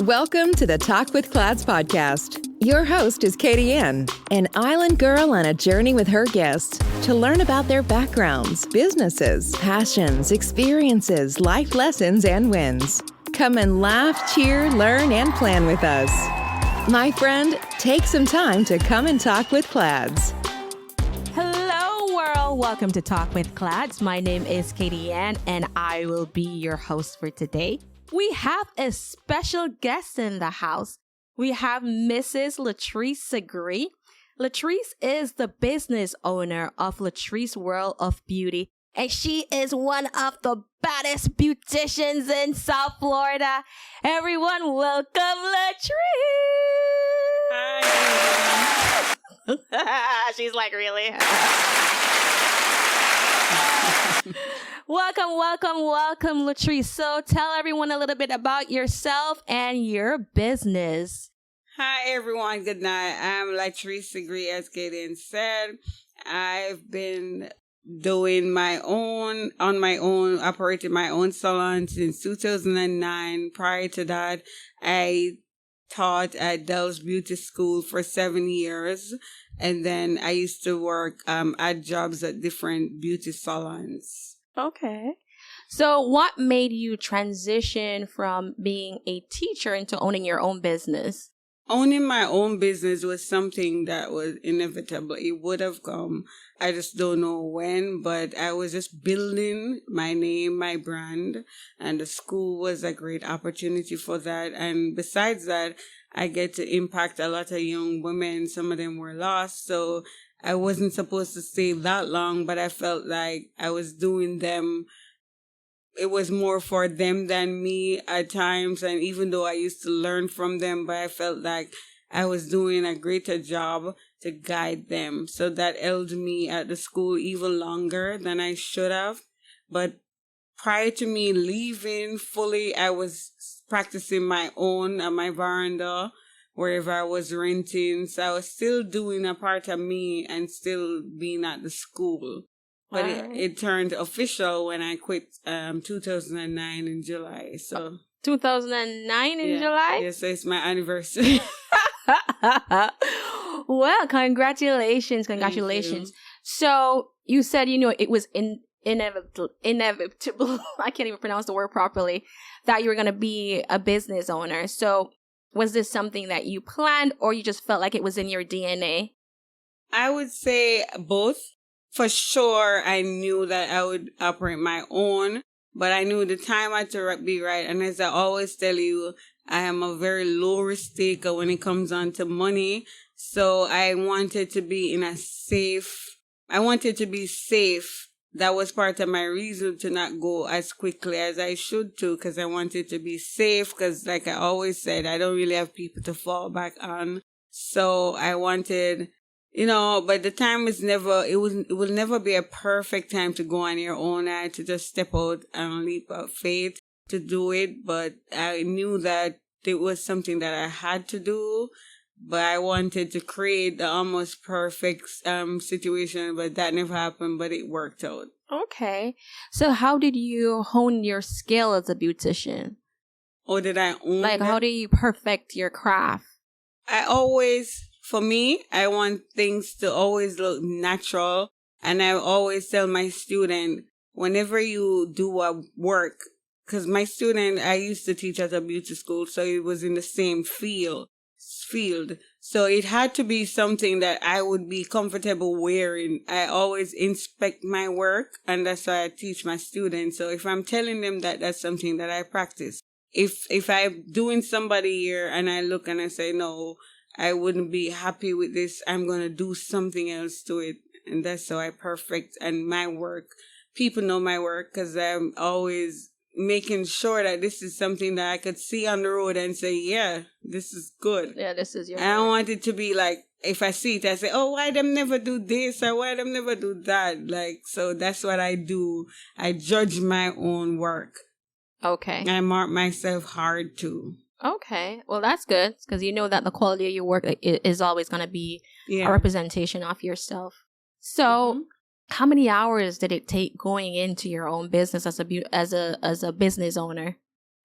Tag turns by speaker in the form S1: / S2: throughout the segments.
S1: Welcome to the Talk with Clads podcast. Your host is Katie Ann, an island girl on a journey with her guests to learn about their backgrounds, businesses, passions, experiences, life lessons, and wins. Come and laugh, cheer, learn, and plan with us. My friend, take some time to come and talk with Clads.
S2: Hello, world. Welcome to Talk with Clads. My name is Katie Ann, and I will be your host for today. We have a special guest in the house. We have Mrs. Latrice Segree. Latrice is the business owner of Latrice World of Beauty, and she is one of the baddest beauticians in South Florida. Everyone, welcome Latrice.
S3: Hi.
S2: She's like, really? Welcome, Latrice. So tell everyone a little bit about yourself and your business.
S3: Hi, everyone. Good night. I'm Latrice Segree, as Kaden said. I've been doing operating my own salon since 2009. Prior to that, I taught at Dell's Beauty School for 7 years. And then I used to work at jobs at different beauty salons.
S2: Okay. So what made you transition from being a teacher into owning your own business?
S3: Owning my own business was something that was inevitable. It would have come. I just don't know when, but I was just building my name, my brand, and the school was a great opportunity for that. And besides that, I get to impact a lot of young women. Some of them were lost, so I wasn't supposed to stay that long, but I felt like I was doing them. It was more for them than me at times. And even though I used to learn from them, but I felt like I was doing a greater job to guide them. So that held me at the school even longer than I should have. But prior to me leaving fully, I was practicing my own at my veranda, wherever I was renting. So I was still doing a part of me and still being at the school. But it turned official when I quit 2009 in July. So
S2: 2009 in July?
S3: Yeah, so it's my anniversary.
S2: Well, congratulations. So you said, it was inevitable. I can't even pronounce the word properly, that you were going to be a business owner. So was this something that you planned, or you just felt like it was in your DNA?
S3: I would say both. For sure, I knew that I would operate my own, but I knew the time had to be right. And as I always tell you, I am a very low risk taker when it comes on to money. So I wanted to be safe. That was part of my reason to not go as quickly as I should to, because I wanted to be safe. Because like I always said, I don't really have people to fall back on. So I wanted, but the time it will never be a perfect time to go on your own. I had to just step out and leap of faith to do it. But I knew that it was something that I had to do. But I wanted to create the almost perfect situation, but that never happened, but it worked out.
S2: Okay. So how did you hone your skill as a beautician?
S3: Or did I own
S2: how do you perfect your craft?
S3: For me, I want things to always look natural. And I always tell my student, whenever you do a work, because my student, I used to teach at a beauty school, so it was in the same field. So it had to be something that I would be comfortable wearing. I always inspect my work, and that's why I teach my students. So if I'm telling them that that's something that I practice, if I'm doing somebody here and I look and I say, no, I wouldn't be happy with this, I'm going to do something else to it. And that's how I perfect. And my work, people know my work because I'm always making sure that this is something that I could see on the road and say, yeah, this is good.
S2: Yeah, this is your
S3: I don't want it to be like, if I see it, I say, oh, why them never do this or why them never do that? So that's what I do. I judge my own work.
S2: Okay.
S3: I mark myself hard too.
S2: Okay. Well, that's good because you know that the quality of your work is always going to be a representation of yourself. So how many hours did it take going into your own business as a business owner?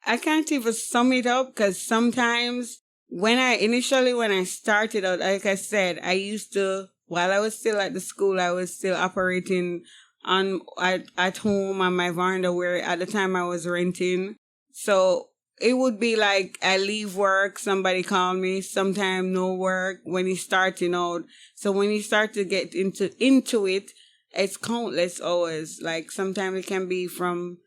S3: I can't even sum it up because sometimes when I started out, like I said, I used to, while I was still at the school, I was still operating at home on my veranda where at the time I was renting. So it would be like I leave work, somebody call me, sometime no work when you're starting out. So when you start to get into it, it's countless hours. Like sometimes it can be from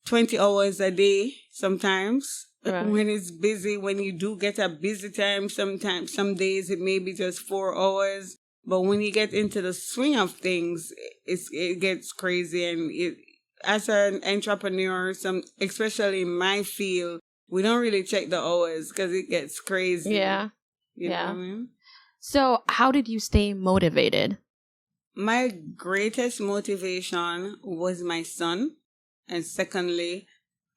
S3: 20 hours a day sometimes. Right. When it's busy, when you do get a busy time, sometimes, some days it may be just 4 hours. But when you get into the swing of things, it gets crazy. And as an entrepreneur, especially in my field, we don't really check the hours because it gets crazy.
S2: Yeah.
S3: You know what I mean?
S2: So how did you stay motivated?
S3: My greatest motivation was my son. And secondly,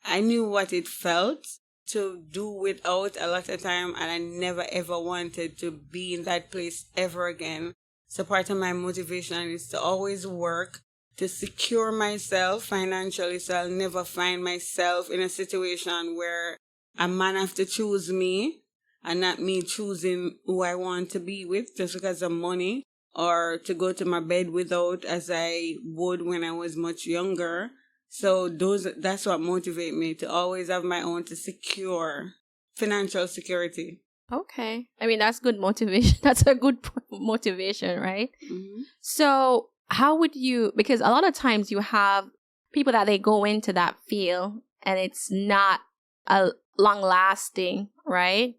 S3: I knew what it felt to do without a lot of time, and I never ever wanted to be in that place ever again. So part of my motivation is to always work to secure myself financially, so I'll never find myself in a situation where a man have to choose me and not me choosing who I want to be with just because of money, or to go to my bed without, as I would when I was much younger. So that's what motivates me, to always have my own, to secure financial security.
S2: Okay. I mean, that's good motivation. That's a good motivation, right? Mm-hmm. So how would you, because a lot of times you have people that they go into that field and it's not a long lasting, right?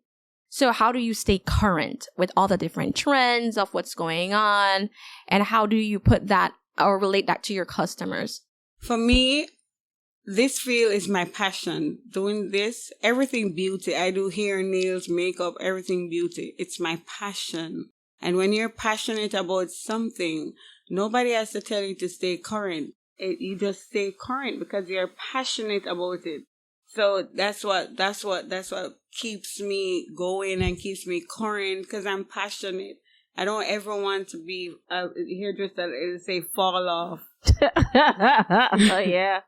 S2: So how do you stay current with all the different trends of what's going on? And how do you put that or relate that to your customers?
S3: For me, this field is my passion. Doing this, everything beauty. I do hair, nails, makeup, everything beauty. It's my passion. And when you're passionate about something, nobody has to tell you to stay current. You just stay current because you're passionate about it. So that's what keeps me going and keeps me current, because I'm passionate. I don't ever want to be hairdresser, say fall off.
S2: Oh yeah.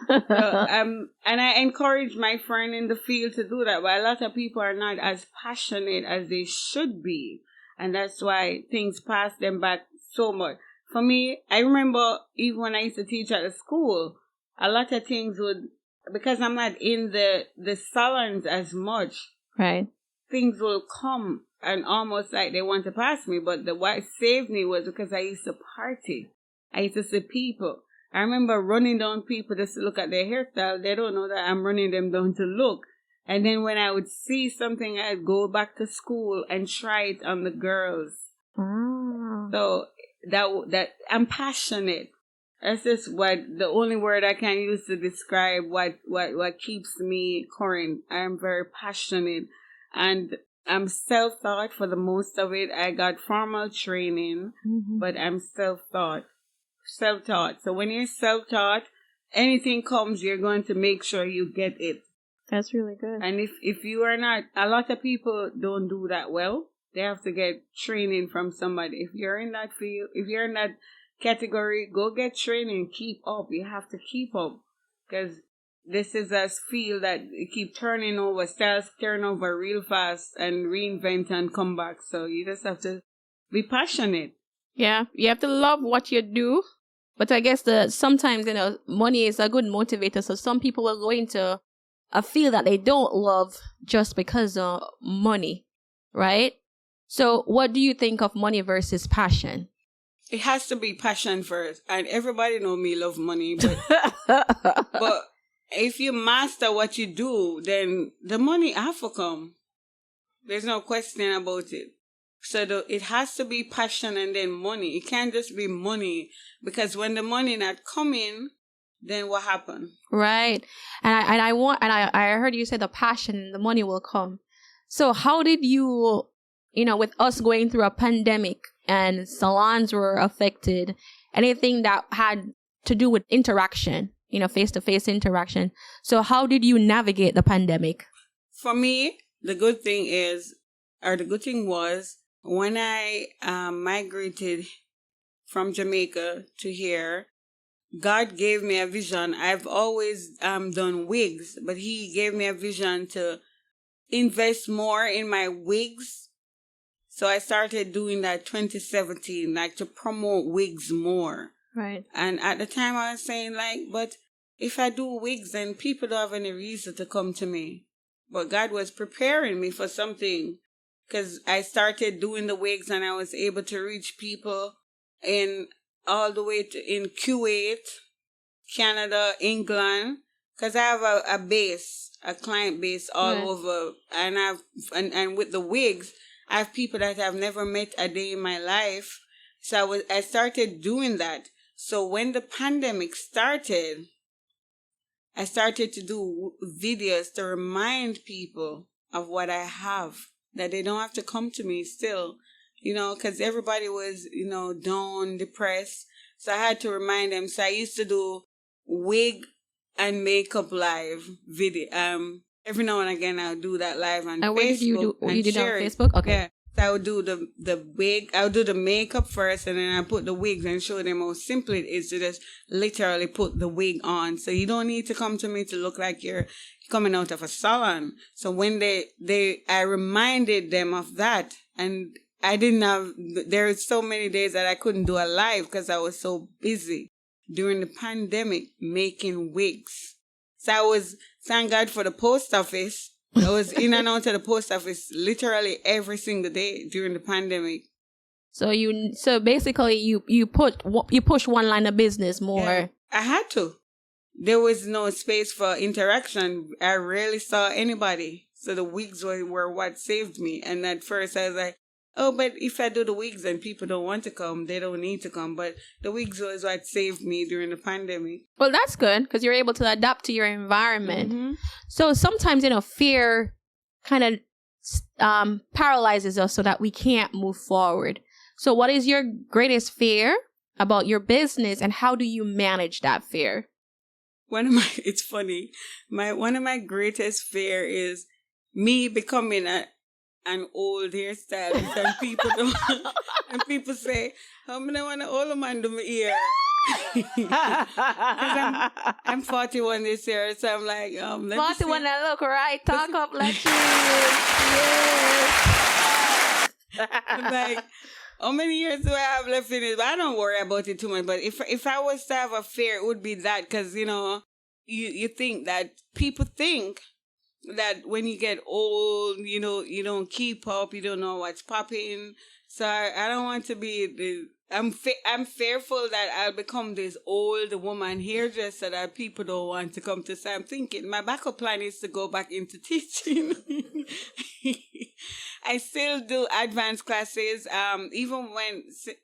S3: And I encourage my friend in the field to do that, but a lot of people are not as passionate as they should be, and that's why things pass them back so much. For me, I remember even when I used to teach at the school, a lot of things would, because I'm not in the salons as much,
S2: right?
S3: Things will come and almost like they want to pass me, but what saved me was because I used to party. I used to see people. I remember running down people just to look at their hairstyle. They don't know that I'm running them down to look. And then when I would see something, I'd go back to school and try it on the girls.
S2: Oh.
S3: So that I'm passionate. That's just the only word I can use to describe what keeps me current. I am very passionate, and I'm self-taught for the most of it. I got formal training, but I'm self-taught. So when you're self-taught, anything comes, you're going to make sure you get it.
S2: That's really good.
S3: And if you are not, a lot of people don't do that well. They have to get training from somebody. If you're in that field, if you're in that category, go get training. Keep up. You have to keep up, because this is a field that keep turning over, styles turn over real fast and reinvent and come back. So you just have to be passionate.
S2: Yeah, you have to love what you do. But I guess sometimes, money is a good motivator. So some people will go into a field that they don't love just because of money, right? So what do you think of money versus passion?
S3: It has to be passion first. And everybody know me love money. But, but if you master what you do, then the money have to come. There's no question about it. So it has to be passion and then money. It can't just be money, because when the money not coming, then what happened?
S2: Right. And I heard you say the passion and the money will come. So how did you, with us going through a pandemic and salons were affected, anything that had to do with interaction, face-to-face interaction. So how did you navigate the pandemic?
S3: For me, the good thing was, when I migrated from Jamaica to here, God gave me a vision. I've always done wigs, but he gave me a vision to invest more in my wigs. So I started doing that 2017, like to promote wigs more.
S2: Right.
S3: And at the time I was saying like, but if I do wigs, then people don't have any reason to come to me. But God was preparing me for something, because I started doing the wigs and I was able to reach people in all the way to in Kuwait, Canada, England, because I have a client base all over, and with the wigs, I have people that I've never met a day in my life. So I started doing that. So when the pandemic started, I started to do videos to remind people of what I have, that they don't have to come to me still, because everybody was, down, depressed. So I had to remind them. So I used to do wig and makeup live video. Every now and again I'll do that live on Facebook.
S2: Where did you do? You did it on
S3: share it.
S2: Facebook? Okay.
S3: Yeah. So I would do the wig. I would do the makeup first, and then I put the wigs and show them how simple it is to just literally put the wig on. So you don't need to come to me to look like you're coming out of a salon. So when I reminded them of that, and I didn't have. There were so many days that I couldn't do a live because I was so busy during the pandemic making wigs. So I was, thank God for the post office. I was in and out of the post office literally every single day during the pandemic.
S2: So basically you push one line of business more.
S3: Yeah, I had to. There was no space for interaction. I rarely saw anybody. So the wigs were what saved me. And at first I was like, oh, but if I do the wigs and people don't want to come, they don't need to come. But the wigs was what saved me during the pandemic.
S2: Well, that's good, because you're able to adapt to your environment.
S3: Mm-hmm.
S2: So sometimes, fear kind of paralyzes us so that we can't move forward. So what is your greatest fear about your business, and how do you manage that fear?
S3: It's funny. One of my greatest fear is me becoming an old hairstylist, and people don't, and people say, "How many want an older man do my ear?" I'm 41 this year, so I'm like,
S2: 41, I look right. Talk up, Latrice. Yes.
S3: I'm like, how many years do I have left in it? But I don't worry about it too much. But if I was to have a fear, it would be that, because you think that people think that when you get old, you don't keep up, you don't know what's popping. So I don't want to be I'm fearful that I'll become this old woman hairdresser that people don't want to come to. So I'm thinking my backup plan is to go back into teaching. I still do advanced classes. Even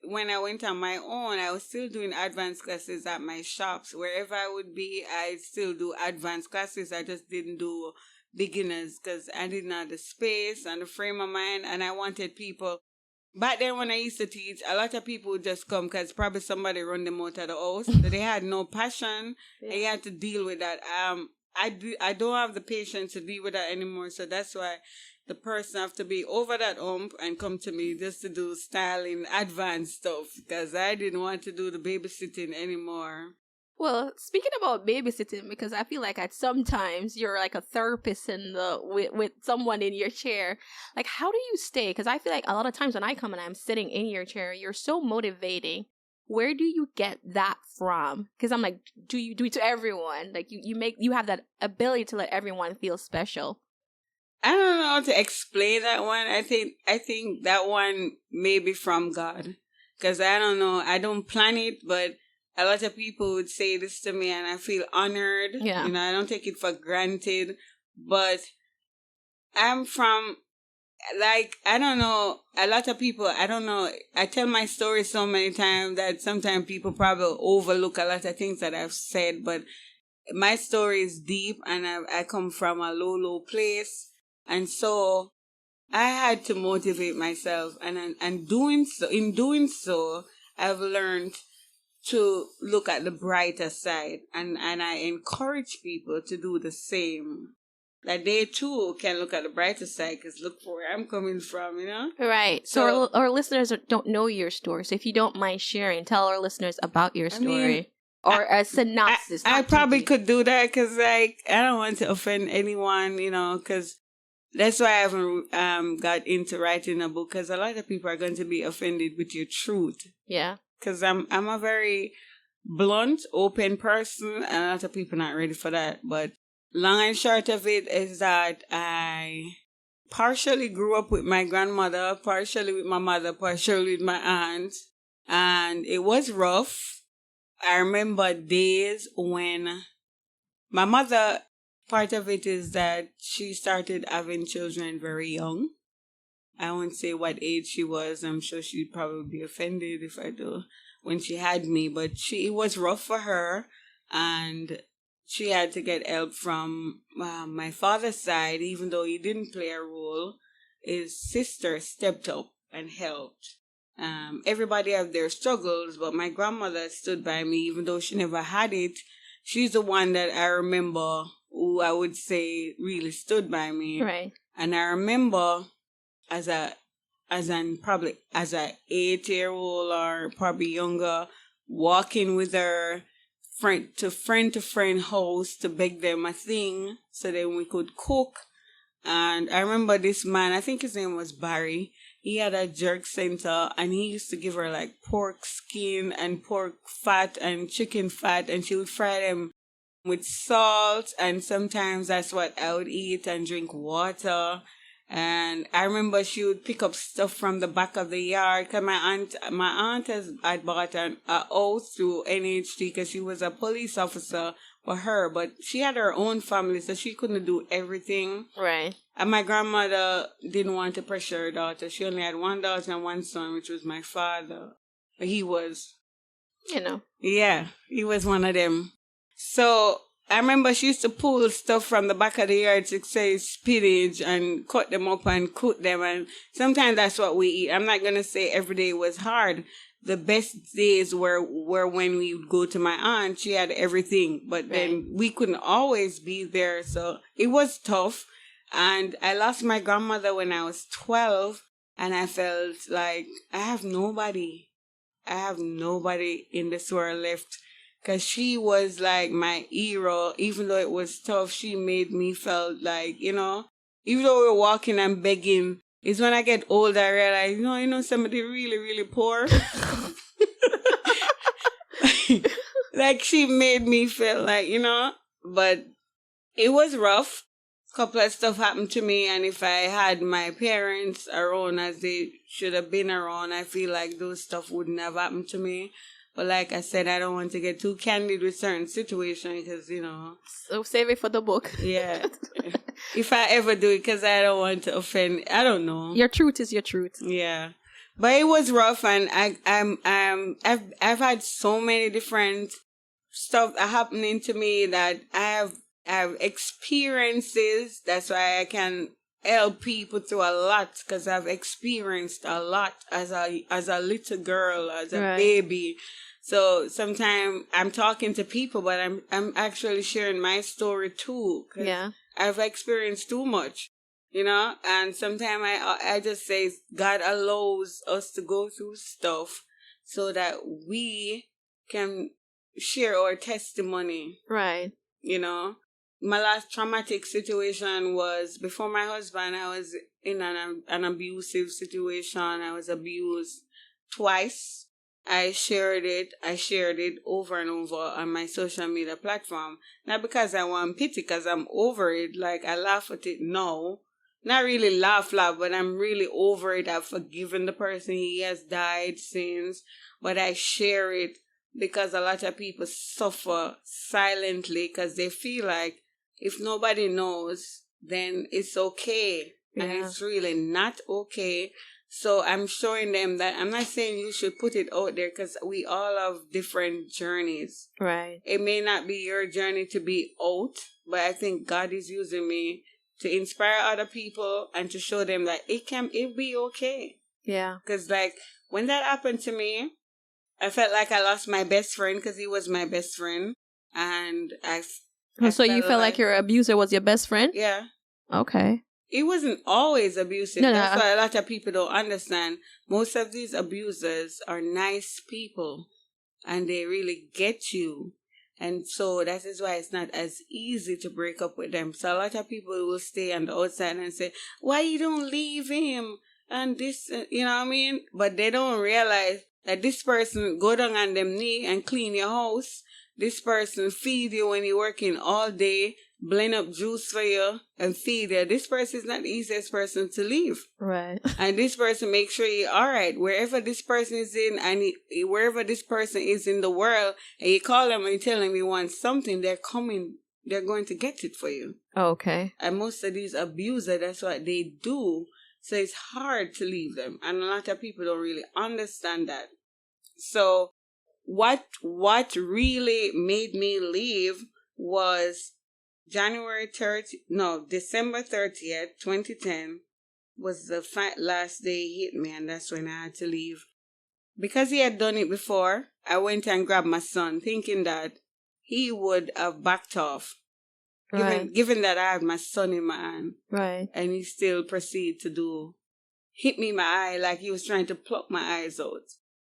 S3: when I went on my own, I was still doing advanced classes at my shops. Wherever I would be, I still do advanced classes. I just didn't do beginners because I didn't have the space and the frame of mind, and I wanted people. Back then when I used to teach, a lot of people would just come because probably somebody run them out of the house. So they had no passion. Yeah. And you had to deal with that. I don't have the patience to deal with that anymore. So that's why the person have to be over that hump and come to me just to do styling, advanced stuff, because I didn't want to do the babysitting anymore.
S2: Well, speaking about babysitting, because I feel like at sometimes you're like a therapist with someone in your chair. Like, how do you stay? Because I feel like a lot of times when I come and I'm sitting in your chair, you're so motivating. Where do you get that from? Because I'm like, do you do it to everyone? Like you have that ability to let everyone feel special.
S3: I don't know how to explain that one. I think that one may be from God, because I don't know. I don't plan it, but a lot of people would say this to me and I feel honored.
S2: Yeah.
S3: I don't take it for granted. But I'm from, like, I don't know, a lot of people, I don't know, I tell my story so many times that sometimes people probably overlook a lot of things that I've said. But my story is deep, and I come from a low place. And so I had to motivate myself. And in doing so, I've learned to look at the brighter side, and I encourage people to do the same. That they too can look at the brighter side, because look for where I'm coming from,
S2: Right. So our listeners don't know your story. So if you don't mind sharing, tell our listeners about your story. or a synopsis?
S3: I
S2: not too
S3: probably
S2: deep.
S3: could do that because, like, I don't want to offend anyone, you know, because that's why I haven't got into writing a book, because a lot of people are going to be offended with your truth.
S2: Yeah.
S3: Because I'm a very blunt, open person, and a lot of people not ready for that. But long and short of it is that I partially grew up with my grandmother, partially with my mother, partially with my aunt, and it was rough. I remember days when my mother, part of it is that she started having children very young. I won't say what age she was. I'm sure she'd probably be offended if I do, when she had me. But it was rough for her, and she had to get help from my father's side, even though he didn't play a role. His sister stepped up and helped. Everybody have their struggles, but my grandmother stood by me, even though she never had it. She's the one that I remember who I would say really stood by me.
S2: Right.
S3: And I remember as a 8-year-old or probably younger, walking with her friend to friend house to beg them a thing so then we could cook. And I remember this man, I think his name was Barry. He had a jerk center, and he used to give her like pork skin and pork fat and chicken fat, and she would fry them with salt, and sometimes that's what I would eat and drink water. And I remember she would pick up stuff from the back of the yard, because my aunt had bought a house through NHT because she was a police officer for her, but she had her own family, so she couldn't do everything.
S2: Right.
S3: And my grandmother didn't want to pressure her daughter. She only had one daughter and one son, which was my father. But he was, he was one of them. So I remember she used to pull stuff from the back of the yard to say spinach and cut them up and cook them. And sometimes that's what we eat. I'm not going to say every day was hard. The best days were when we would go to my aunt. She had everything, but then we couldn't always be there. So it was tough. And I lost my grandmother when I was 12, and I felt like I have nobody in this world left. Because she was like my hero. Even though it was tough, she made me felt like, you know, even though we were walking and begging, it's when I get older I realize, you know, somebody really, really poor. Like she made me feel like, you know, but it was rough. Couple of stuff happened to me, and if I had my parents around as they should have been around, I feel like those stuff wouldn't have happened to me. But like I said, I don't want to get too candid with certain situations because, you know.
S2: So save it for the book.
S3: Yeah. If I ever do it, because I don't want to offend, I don't know.
S2: Your truth is your truth.
S3: Yeah. But it was rough, and I've had so many different stuff happening to me that I have experiences. That's why I can help people through a lot, because I've experienced a lot as a little girl, as a baby. So sometimes I'm talking to people, but I'm actually sharing my story too.
S2: Yeah.
S3: I've experienced too much, you know. And sometimes I just say God allows us to go through stuff so that we can share our testimony.
S2: Right.
S3: You know. My last traumatic situation was before my husband. I was in an abusive situation. I was abused twice. I shared it over and over on my social media platform. Not because I want pity, because I'm over it. Like, I laugh at it now. Not really laugh, but I'm really over it. I've forgiven the person. He has died since. But I share it because a lot of people suffer silently because they feel like if nobody knows, then it's okay. Yeah. And it's really not okay. So I'm showing them that I'm not saying you should put it out there, because we all have different journeys.
S2: Right.
S3: It may not be your journey to be out, but I think God is using me to inspire other people and to show them that it'll be okay. Yeah. Because like when that happened to me, I felt like I lost my best friend, because he was my best friend. And
S2: so you felt like your abuser was your best friend?
S3: Yeah.
S2: Okay.
S3: He wasn't always abusive.
S2: No,
S3: That's why a lot of people don't understand. Most of these abusers are nice people, and they really get you. And so that is why it's not as easy to break up with them. So a lot of people will stay on the outside and say, why you don't leave him? And this, you know what I mean? But they don't realize that this person go down on them knee and clean your house. This person feed you when you're working all day, blend up juice for you and feed you. This person is not the easiest person to leave.
S2: Right.
S3: And this person makes sure you're all right. Wherever this person is in and wherever this person is in the world, and you call them and you tell them you want something, they're going to get it for you.
S2: Okay.
S3: And most of these abusers, that's what they do. So it's hard to leave them. And a lot of people don't really understand that. So what really made me leave was December 30th, 2010 was the last day he hit me, and that's when I had to leave. Because he had done it before, I went and grabbed my son, thinking that he would have backed off.
S2: Right.
S3: Given that I had my son in my hand.
S2: Right.
S3: And he still proceeded to hit me in my eye like he was trying to pluck my eyes out.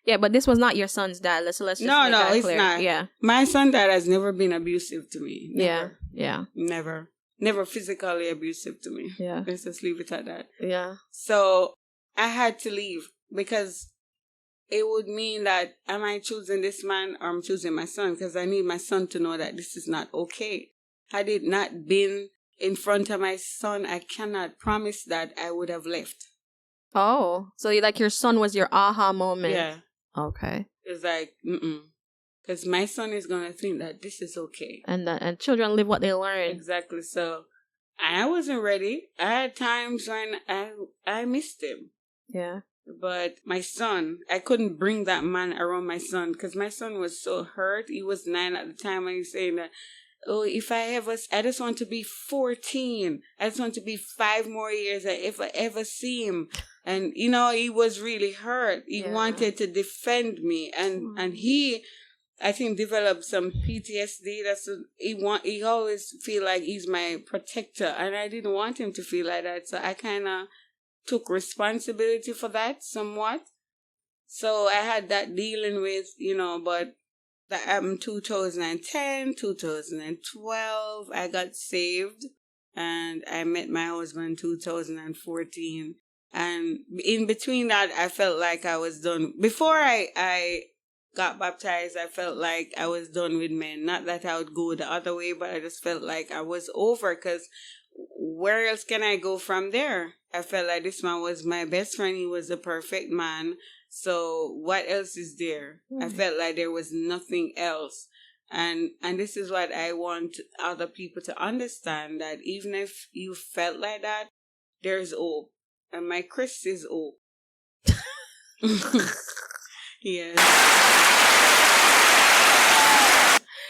S2: Yeah, but this was not your son's dad. Let's just
S3: No,
S2: make that
S3: it's
S2: clear.
S3: not.
S2: Yeah.
S3: My son dad has never been abusive to me. Never.
S2: Yeah.
S3: Never. Never physically abusive to me.
S2: Yeah.
S3: Let's just leave it at that.
S2: Yeah.
S3: So I had to leave because it would mean that am I choosing this man or I'm choosing my son? Because I need my son to know that this is not okay. Had it not been in front of my son, I cannot promise that I would have left.
S2: Oh, so your son was your aha moment.
S3: Yeah.
S2: Okay.
S3: It's like, because my son is going to think that this is okay.
S2: And children live what they learn.
S3: Exactly. So I wasn't ready. I had times when I missed him.
S2: Yeah.
S3: But my son, I couldn't bring that man around my son because my son was so hurt. He was 9 at the time and he's saying that, I just want to be 14. I just want to be 5 more years if I ever see him. And, he was really hurt. He wanted to defend me. And he, I think, developed some PTSD. He always feel like he's my protector. And I didn't want him to feel like that. So I kind of took responsibility for that somewhat. So I had that dealing with, but that happened 2010, 2012. I got saved and I met my husband in 2014. And in between that, I felt like I was done. Before I got baptized, I felt like I was done with men. Not that I would go the other way, but I just felt like I was over because where else can I go from there? I felt like this man was my best friend. He was the perfect man. So what else is there? I felt like there was nothing else. And this is what I want other people to understand, that even if you felt like that, there's hope. And my Chris is hope. Yes.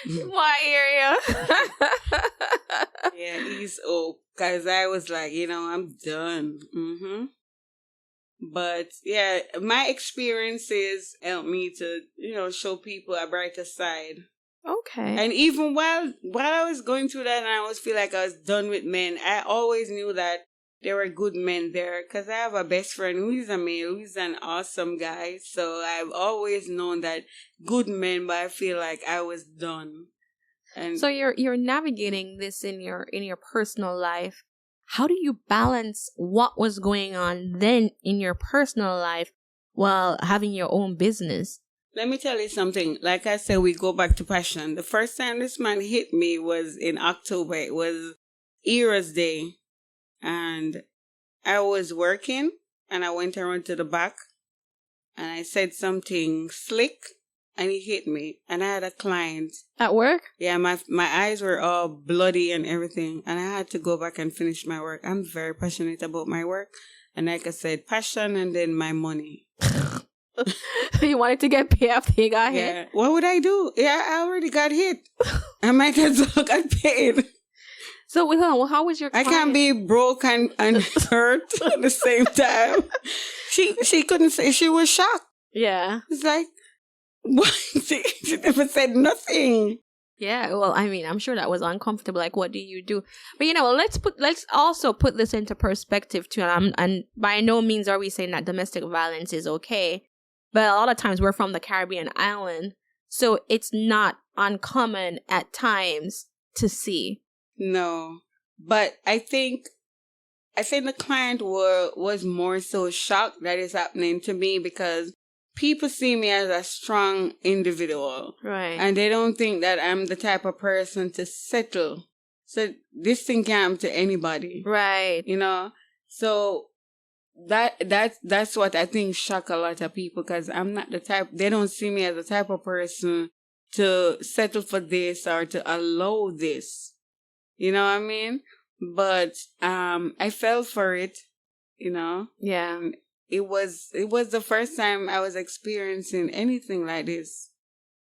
S2: My area.
S3: Yeah, he's hope. Because I was like, I'm done. But yeah, my experiences helped me to, show people a brighter side.
S2: Okay.
S3: And even while I was going through that and I always feel like I was done with men, I always knew that there were good men there because I have a best friend who is a male, who is an awesome guy. So I've always known that good men, but I feel like I was done. And
S2: so you're navigating this in your personal life. How do you balance what was going on then in your personal life while having your own business?
S3: Let me tell you something. Like I said, we go back to passion. The first time this man hit me was in October. It was Era's Day. And I was working and I went around to the back and I said something slick and he hit me. And I had a client.
S2: At work?
S3: Yeah, my eyes were all bloody and everything. And I had to go back and finish my work. I'm very passionate about my work. And like I said, passion and then my money.
S2: You wanted to get paid after you got hit?
S3: What would I do? Yeah, I already got hit. I might as well get paid.
S2: So how was your client?
S3: I can't be broke and hurt at the same time. She couldn't say, she was shocked.
S2: Yeah.
S3: It's like, what? She never said nothing.
S2: Yeah, well, I mean, I'm sure that was uncomfortable. Like, what do you do? But let's also put this into perspective too. And by no means are we saying that domestic violence is okay. But a lot of times we're from the Caribbean island, so it's not uncommon at times to see.
S3: No, but I think the client was more so shocked that it's happening to me because people see me as a strong individual.
S2: Right.
S3: And they don't think that I'm the type of person to settle. So this thing can happen to anybody.
S2: Right.
S3: You know? So that's what I think shock a lot of people, because I'm not the type, they don't see me as the type of person to settle for this or to allow this. You know what I mean? But I fell for it, you know.
S2: Yeah.
S3: And it was the first time I was experiencing anything like this.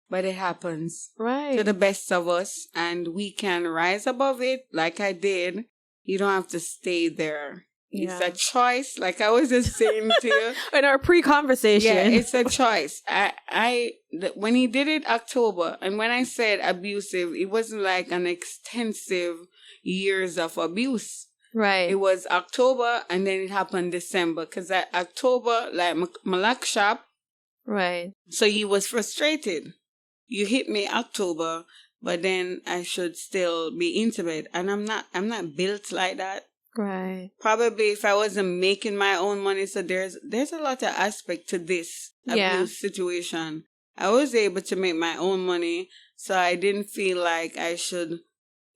S3: But it happens.
S2: Right.
S3: To the best of us, and we can rise above it like I did. You don't have to stay there.
S2: Yeah.
S3: It's a choice, like I was just saying to you.
S2: In our pre-conversation.
S3: Yeah, it's a choice. When he did it October, and when I said abusive, it wasn't like an extensive years of abuse.
S2: Right.
S3: It was October, and then it happened December. Because at October, like my lock shop.
S2: Right.
S3: So he was frustrated. You hit me October, but then I should still be intimate. And I'm not built like that.
S2: Right.
S3: Probably if I wasn't making my own money. So there's a lot of aspect to this abuse situation. I was able to make my own money, so I didn't feel like I should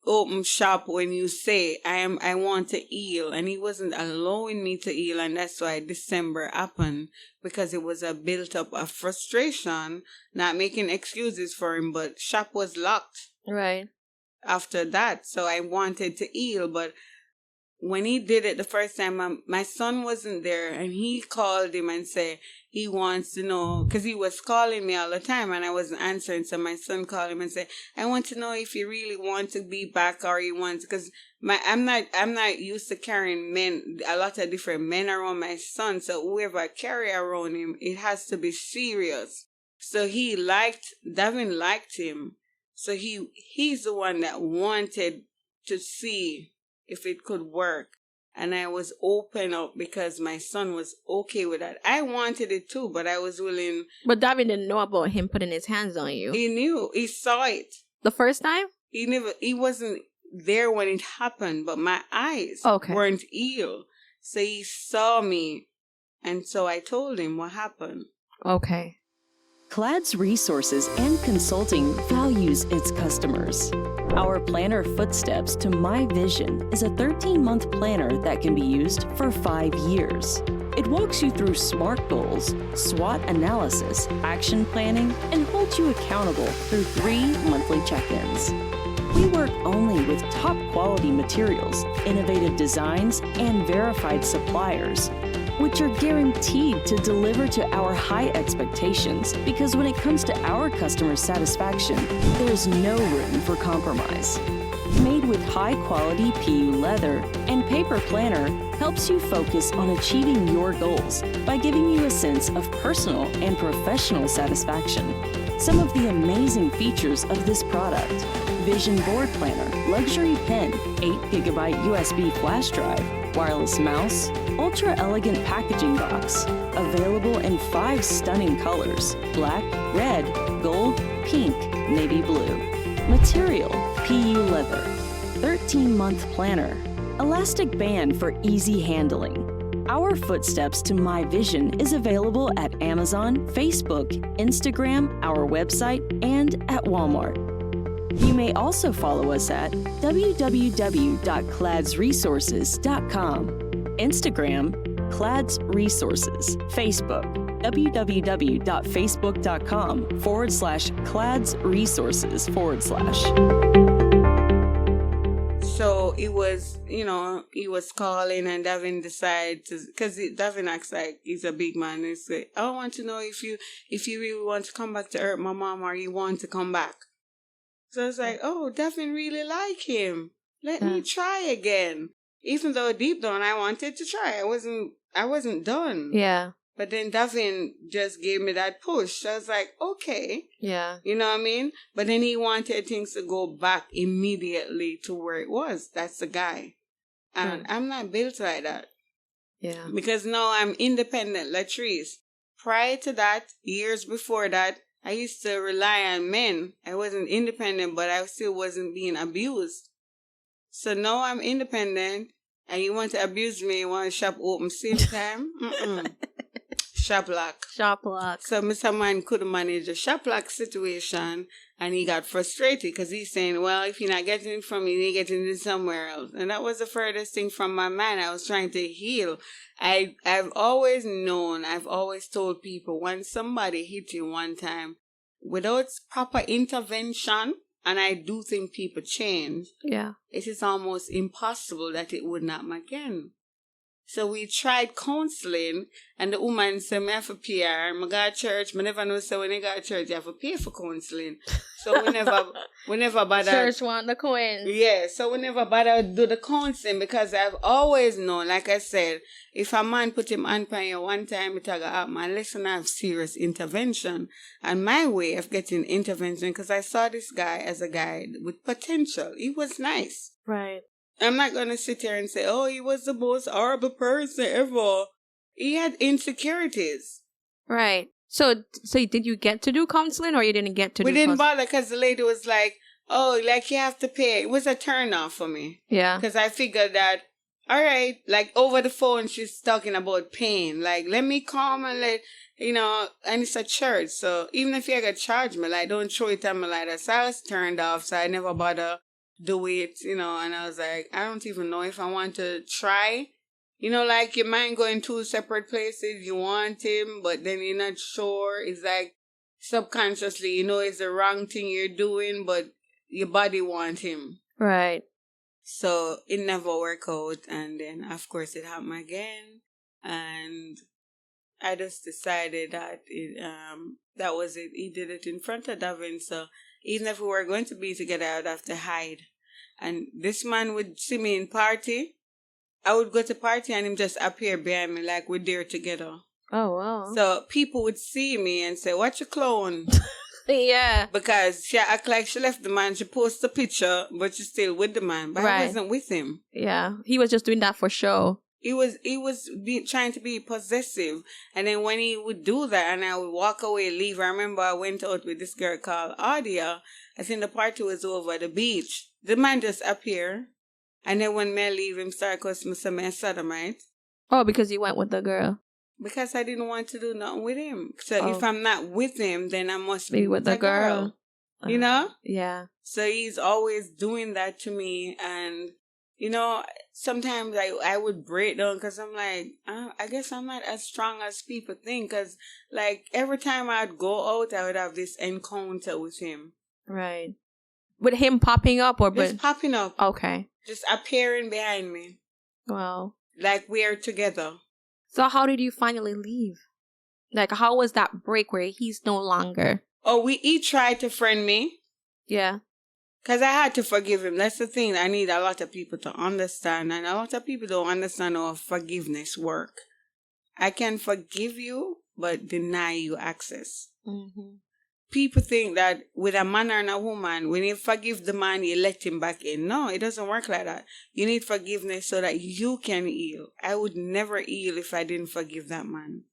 S3: open shop when you say I want to heal, and he wasn't allowing me to heal, and that's why December happened, because it was a built up of frustration, not making excuses for him, but shop was locked.
S2: Right.
S3: After that, so I wanted to heal, but when he did it the first time, my son wasn't there, and he called him and said he wants to know, because he was calling me all the time and I wasn't answering. So my son called him and said, I want to know if you really want to be back, or you want, because I'm not used to carrying a lot of different men around my son. So whoever I carry around him, it has to be serious. So Davin liked him. So he's the one that wanted to see if it could work. And I was open up because my son was okay with that. I wanted it too, but I was willing.
S2: But Davin didn't know about him putting his hands on you.
S3: He knew. He saw it.
S2: The first time?
S3: He wasn't there when it happened, but my eyes weren't healed. So he saw me. And so I told him what happened.
S2: Okay.
S4: Latrice Resources and Consulting values its customers. Our planner Footsteps to My Vision is a 13-month planner that can be used for 5 years. It walks you through SMART goals, SWOT analysis, action planning, and holds you accountable through 3 monthly check-ins. We work only with top quality materials, innovative designs, and verified suppliers, which are guaranteed to deliver to our high expectations, because when it comes to our customer satisfaction, there's no room for compromise. Made with high-quality PU leather and paper planner helps you focus on achieving your goals by giving you a sense of personal and professional satisfaction. Some of the amazing features of this product: Vision Board Planner, luxury pen, 8GB USB flash drive, wireless mouse, ultra-elegant packaging box, available in 5 stunning colors: black, red, gold, pink, navy blue. Material: PU leather. 13-month planner. Elastic band for easy handling. Our Footsteps to My Vision is available at Amazon, Facebook, Instagram, our website, and at Walmart. You may also follow us at www.cladsresources.com, Instagram, Clads Resources, Facebook, www.facebook.com/Clads Resources/.
S3: So it was, he was calling, and Davin decided to, because Davin acts like he's a big man. He said, I want to know if you really want to come back to hurt my mom, or you want to come back. So I was like, oh, Davin really like him. Let me try again. Even though deep down I wanted to try. I wasn't done.
S2: Yeah.
S3: But then Davin just gave me that push. I was like, okay.
S2: Yeah.
S3: You know what I mean? But then he wanted things to go back immediately to where it was. That's the guy. And I'm not built like that.
S2: Yeah.
S3: Because now I'm independent, Latrice. Prior to that, years before that, I used to rely on men. I wasn't independent, but I still wasn't being abused. So now I'm independent, and you want to abuse me, you want to shop open same time? Shop lock.
S2: Shop lock.
S3: So Mr. Man couldn't manage the shop lock situation, and he got frustrated because he's saying, well, if you're not getting it from me, you're getting it somewhere else. And that was the furthest thing from my mind. I was trying to heal. I've always known, I've always told people, when somebody hit you one time, without proper intervention, and I do think people change, it is almost impossible that it would not again. So we tried counseling, and the woman said, I have to pay her. I go to church. I never know, so when you go to church, you have to pay for counseling. So we never bother.
S2: Church want the coins.
S3: Yeah, so we never bother do the counseling, because I've always known, like I said, if a man put him on you one time, it's going to happen unless I have serious intervention. And my way of getting intervention, because I saw this guy as a guy with potential. He was nice.
S2: Right.
S3: I'm not going to sit here and say, oh, he was the most horrible person ever. He had insecurities.
S2: Right. So did you get to do counseling, or you didn't get to do
S3: We didn't bother because the lady was like, oh, like you have to pay. It was a turn off for me.
S2: Yeah.
S3: Because I figured that, all right, like over the phone, she's talking about pain. Like, let me come and and it's a church. So even if you're going to charge me, like, don't throw it at me like that. So I was turned off, so I never bother do it, and I was like, I don't even know if I want to try. Like your mind going two separate places. You want him, but then you're not sure. It's like subconsciously, it's the wrong thing you're doing, but your body wants him.
S2: Right.
S3: So it never worked out. And then, of course, it happened again. And I just decided that that was it. He did it in front of Davin. So even if we were going to be together, I would have to hide. And this man would see me in party. I would go to party and him just appear behind me like we're there together.
S2: Oh, wow.
S3: So people would see me and say, "What you clone?"
S2: Yeah.
S3: Because she act like she left the man. She posts a picture, but she's still with the man. But I wasn't with him.
S2: Yeah. He was just doing that for show.
S3: He was trying to be possessive. And then when he would do that and I would walk away, leave. I remember I went out with this girl called Audia. I think the party was over at the beach. The man just appeared. And then when me leave, him start cussing me, say me a sodomite.
S2: Oh, because you went with the girl.
S3: Because I didn't want to do nothing with him. So if I'm not with him, then I must be with
S2: the girl.
S3: Yeah. So he's always doing that to me. And, sometimes I would break down because I'm like, I guess I'm not as strong as people think. Because, like, every time I'd go out, I would have this encounter with him.
S2: Right. With him popping up or...
S3: Just popping up.
S2: Okay.
S3: Just appearing behind me.
S2: Wow.
S3: Like we're together.
S2: So how did you finally leave? Like, how was that break where he's no longer?
S3: Oh, he tried to friend me.
S2: Yeah.
S3: Because I had to forgive him. That's the thing I need a lot of people to understand. And a lot of people don't understand how forgiveness work. I can forgive you, but deny you access.
S2: Mm-hmm.
S3: People think that with a man and a woman, when you forgive the man, you let him back in. No, it doesn't work like that. You need forgiveness so that you can heal. I would never heal if I didn't forgive that man.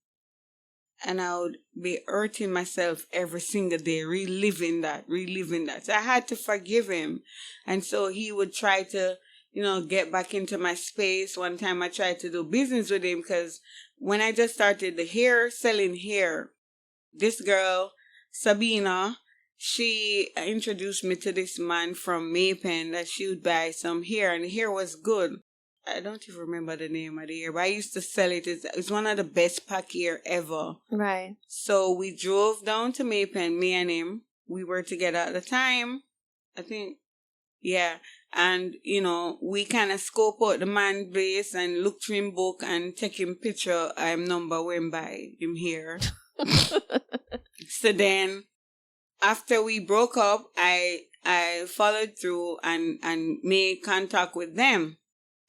S3: And I would be hurting myself every single day, reliving that. So I had to forgive him. And so he would try to, get back into my space. One time I tried to do business with him because when I just started selling hair, this girl, Sabina, she introduced me to this man from Maypen that she would buy some hair, and the hair was good. I don't even remember the name of the hair, but I used to sell it. It's one of the best pack hair ever.
S2: Right.
S3: So we drove down to Maypen, me and him. We were together at the time, I think. Yeah. And, we kind of scope out the man base and look through him book and take him picture. Number when by him here. So then, after we broke up, I followed through and made contact with them.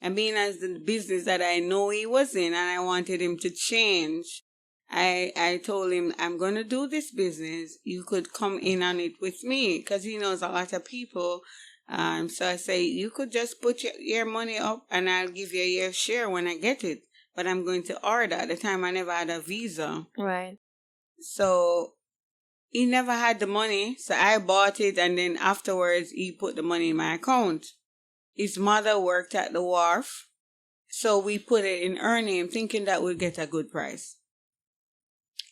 S3: And being as the business that I know he was in and I wanted him to change, I told him, I'm going to do this business. You could come in on it with me because he knows a lot of people. So I say, you could just put your money up and I'll give you your share when I get it. But I'm going to order. At the time, I never had a visa.
S2: Right.
S3: So he never had the money, so I bought it, and then afterwards he put the money in my account. His mother worked at the wharf, so we put it in her name, thinking that we'd get a good price.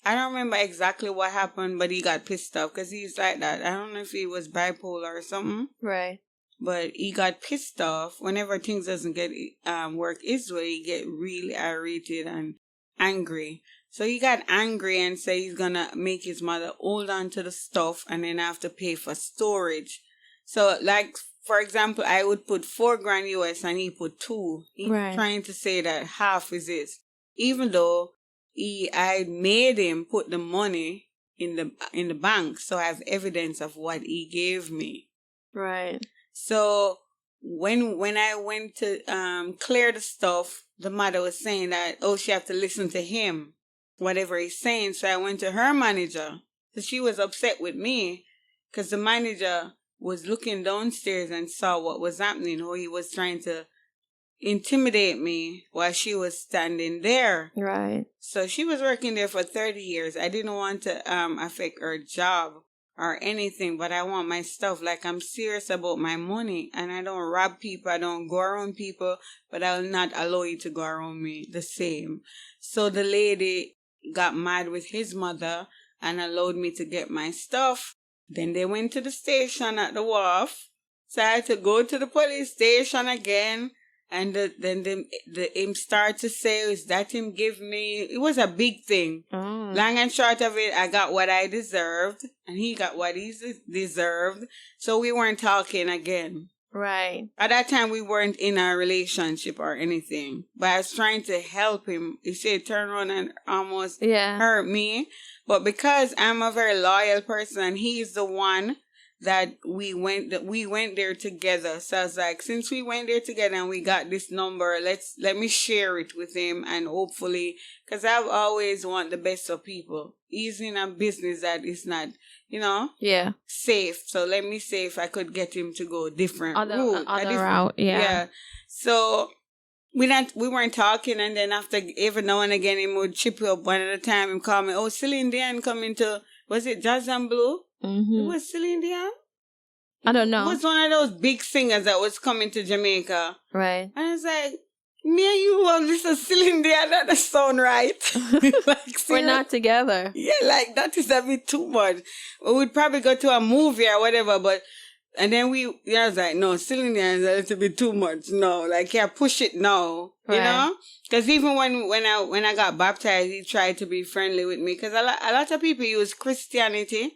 S3: I don't remember exactly what happened, but he got pissed off because he's like that. I don't know if he was bipolar or something.
S2: Right.
S3: But he got pissed off whenever things doesn't get work his way. He get really irritated and angry. So he got angry and said he's gonna make his mother hold on to the stuff and then have to pay for storage. So, like, for example, I would put $4,000 US and he put 2. He's trying to say that half is his, even though I made him put the money in the bank, so I have evidence of what he gave me.
S2: Right.
S3: So when I went to clear the stuff, the mother was saying that, oh, she have to listen to him, whatever he's saying. So I went to her manager. So she was upset with me because the manager was looking downstairs and saw what was happening, or he was trying to intimidate me while she was standing there.
S2: Right.
S3: So she was working there for 30 years. I didn't want to affect her job or anything, but I want my stuff. Like, I'm serious about my money, and I don't rob people. I don't go around people, but I will not allow you to go around me the same. So the lady got mad with his mother and allowed me to get my stuff. Then they went to the station at the wharf. So I had to go to the police station again. And then him start to say, is that him give me? It was a big thing.
S2: Oh.
S3: Long and short of it, I got what I deserved, and he got what he deserved. So we weren't talking again.
S2: Right.
S3: At that time, we weren't in a relationship or anything. But I was trying to help him. He said, turn around and almost hurt me. But because I'm a very loyal person, and he's the one that we went there together. So I was like, since we went there together and we got this number, let me share it with him, and hopefully, because I've always want the best of people. He's in a business that is not, safe. So let me see if I could get him to go different route. Yeah. So we weren't talking, and then after every now and again, he would chip you up one at a time and call me, oh, Celine Dion coming to, was it Jazz and Blue?
S2: Mm-hmm.
S3: It was Celine Dion?
S2: I don't know.
S3: It was one of those big singers that was coming to Jamaica.
S2: Right.
S3: And I was like, me and you will listen to Celine Dion, that doesn't sound right. Like,
S2: we're not together.
S3: Yeah, like, that is a bit too much. We'd probably go to a movie or whatever, but, and then I was like, no, Celine Dion is a little bit too much. No, like, yeah, push it now. Right. You know? Because even when I got baptized, he tried to be friendly with me. Because a lot of people use Christianity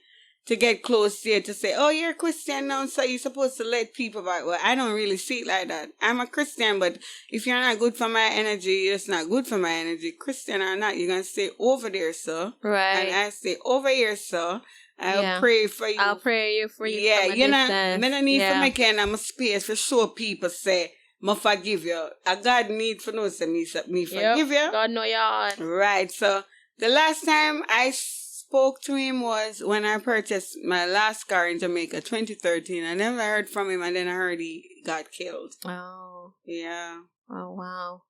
S3: to get close to you, to say, oh, you're a Christian now, so you're supposed to let people back. Well, I don't really see it like that. I'm a Christian, but if you're not good for my energy, it's not good for my energy. Christian or not, you're going to stay over there, sir.
S2: Right.
S3: And I stay over here, sir. I'll pray for you.
S2: I'll pray for you.
S3: Yeah, you know, I don't need for my kind of space for sure people say, I forgive you. God need for no say me forgive you.
S2: God know y'all.
S3: Right. So the last time I spoke to him was when I purchased my last car in Jamaica, 2013. I never heard from him, and then I heard he got killed.
S2: Oh.
S3: Yeah.
S2: Oh, wow.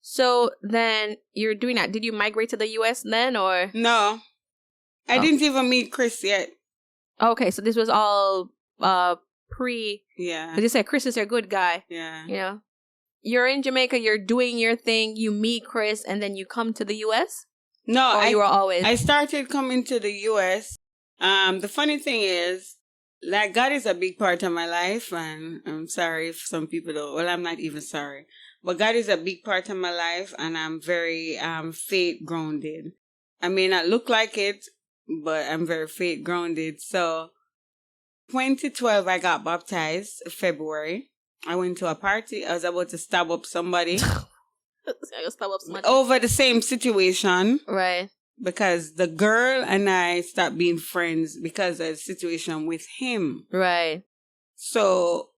S2: So then you're doing that. Did you migrate to the U.S. then, or?
S3: No. I didn't even meet Chris yet.
S2: Okay, so this was all pre.
S3: Yeah.
S2: Because you said Chris is a good guy.
S3: Yeah.
S2: You know? You're in Jamaica, you're doing your thing, you meet Chris, and then you come to the U.S.?
S3: No,
S2: you were always.
S3: I started coming to the U.S. The funny thing is, like, God is a big part of my life, and I'm sorry if some people don't. Well, I'm not even sorry, but God is a big part of my life, and I'm very faith grounded. I may not look like it, but I'm very faith grounded. So, 2012, I got baptized. February, I went to a party. I was about to stab up somebody. Over the same situation.
S2: Right.
S3: Because the girl and I stopped being friends because of the situation with him.
S2: Right.
S3: So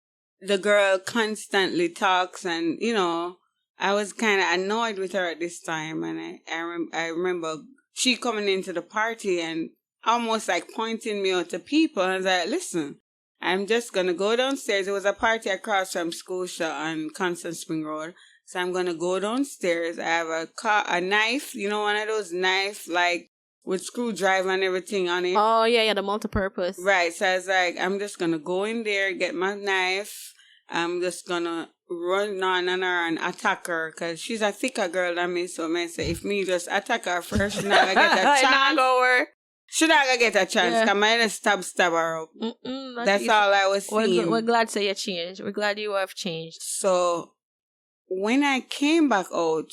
S3: the girl constantly talks, and, you know, I was kind of annoyed with her at this time. And I remember she coming into the party and almost like pointing me out to people. And I was like, listen, I'm just going to go downstairs. It was a party across from Scotia on Constant Spring Road. So I'm going to go downstairs. I have a knife, you know, one of those knife, like with screwdriver and everything on it.
S2: Oh, yeah, the multi-purpose.
S3: Right. So I was like, I'm just going to go in there, get my knife. I'm just going to run on her and attack her because she's a thicker girl than me. So I say, if me just attack her first, she's not going to get a chance. She's not going to get a chance because I just stab her up. That's all I was seeing.
S2: We're glad to you changed. We're glad you have changed.
S3: So when I came back out,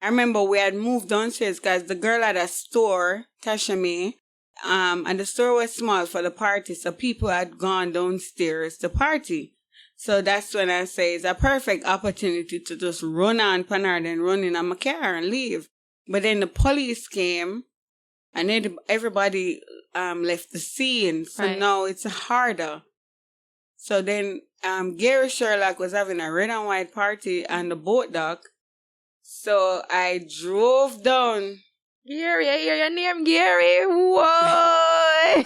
S3: I remember we had moved downstairs because the girl had a store, Tasha May, and the store was small for the party. So people had gone downstairs to party. So that's when I say it's a perfect opportunity to just run on Panard and run in my car and leave. But then the police came and then everybody left the scene. So now it's harder. So then Gary Sherlock was having a red and white party on the boat dock. So I drove down.
S2: Gary, I hear your name, Gary. Whoa!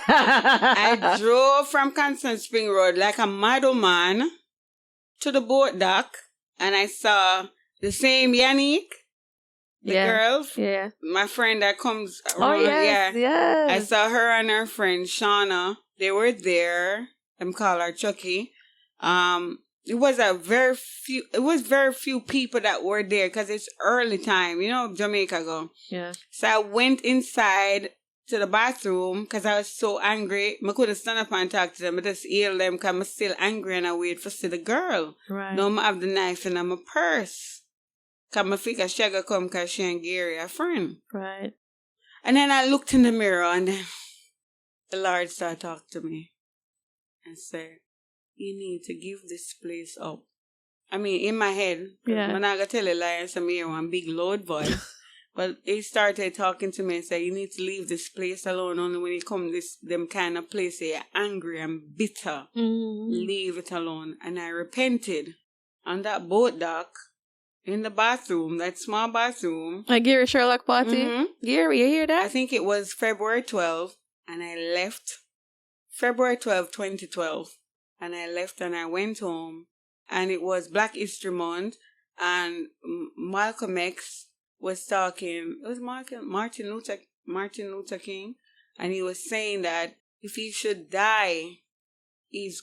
S3: I drove from Constant Spring Road like a madman to the boat dock, and I saw the same Yannick, the girl, my friend that comes around.
S2: Yes.
S3: I saw her and her friend Shauna. They were there. I'm call her Chucky. It was very few people that were there because it's early time, Jamaica go.
S2: Yeah. So
S3: I went inside to the bathroom because I was so angry. I couldn't stand up and talk to them. I just yelled them because I'm still angry and I wait for see the girl.
S2: Right.
S3: Now I have the knife in my purse. Because I figure she gonna come because she and Gary are friend.
S2: Right.
S3: And then I looked in the mirror and then the Lord started talking to me and said, you need to give this place up. I mean, in my head, I'm not going to tell a lie and some here one big loud voice. But he started talking to me and said, you need to leave this place alone. Only when you come them kind of place, you're angry and bitter. Leave it alone. And I repented on that boat dock in the bathroom, that small bathroom.
S2: Like Gary Sherlock party?
S3: Mm-hmm.
S2: Gary, you hear that?
S3: I think it was February 12th. And I left February 12th, 2012. And I left and I went home. And it was Black History Month. And Malcolm X was talking. It was Martin Luther King. And he was saying that if he should die, he's